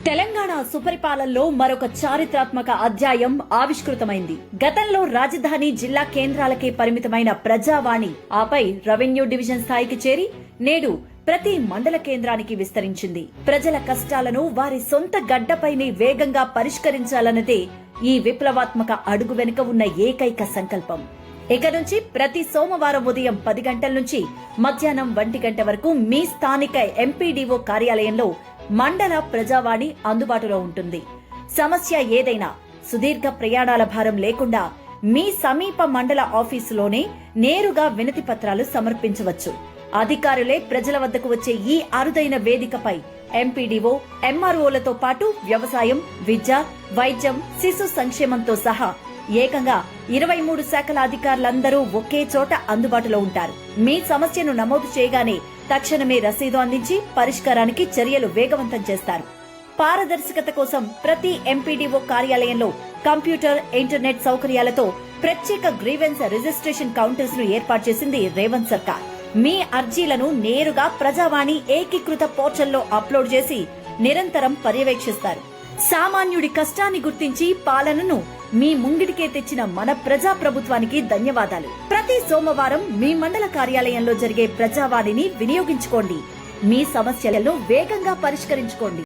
తెలంగాణ సుపరిపాలనలో మరొక చారిత్రాత్మక అధ్యాయం ఆవిష్కృతమైంది. గతంలో రాజధాని జిల్లా కేంద్రాలకే పరిమితమైన ప్రజావాణి ఆపై రెవెన్యూ డివిజన్ స్థాయికి చేరి నేడు ప్రతి మండల కేంద్రానికి విస్తరించింది. ప్రజల కష్టాలను వారి సొంత గడ్డపైనే వేగంగా పరిష్కరించాలన్నదే ఈ విప్లవాత్మక అడుగు వెనుక ఉన్న ఏకైక సంకల్పం. ఇక నుంచి ప్రతి సోమవారం ఉదయం 10 గంటల నుంచి మధ్యాహ్నం 1 గంట వరకు మీ స్థానిక ఎంపీడీఓ కార్యాలయంలో మండల ప్రజావాణి అందుబాటులో ఉంటుంది. సమస్య ఏదైనా సుదీర్ఘ ప్రయాణాల భారం లేకుండా మీ సమీప మండల ఆఫీసులోనే నేరుగా వినతి పత్రాలు సమర్పించవచ్చు. అధికారులే ప్రజల వద్దకు వచ్చే ఈ అరుదైన వేదికపై ఎంపీడీఓ, ఎంఆర్ఓలతో పాటు వ్యవసాయం, విద్య, వైద్యం, శిశు సంక్షేమంతో సహా ఏకంగా 23 శాఖల అధికారులందరూ ఒకే చోట అందుబాటులో ఉంటారు. మీ సమస్యను నమోదు చేయగానే తక్షణమే రసీదు అందించి పరిష్కారానికి చర్యలు వేగవంతం చేస్తారు. పారదర్శకత కోసం ప్రతి ఎంపీడీఓ కార్యాలయంలో కంప్యూటర్, ఇంటర్నెట్ సౌకర్యాలతో ప్రత్యేక గ్రీవెన్స్ రిజిస్ట్రేషన్ కౌంటర్స్ ను ఏర్పాటు చేసింది రేవంత్ సర్కార్. మీ అర్జీలను నేరుగా ప్రజావాణి ఏకీకృత పోర్టల్లో అప్లోడ్ చేసి నిరంతరం పర్యవేక్షిస్తారు. సామాన్యుడి కష్టాన్ని గుర్తించి పాలనను మీ ముంగిటికే తెచ్చిన మన ప్రజా ప్రభుత్వానికి ధన్యవాదాలు. ప్రతి సోమవారం మీ మండల కార్యాలయంలో జరిగే ప్రజావాణిని వినియోగించుకోండి. మీ సమస్యలను వేగంగా పరిష్కరించుకోండి.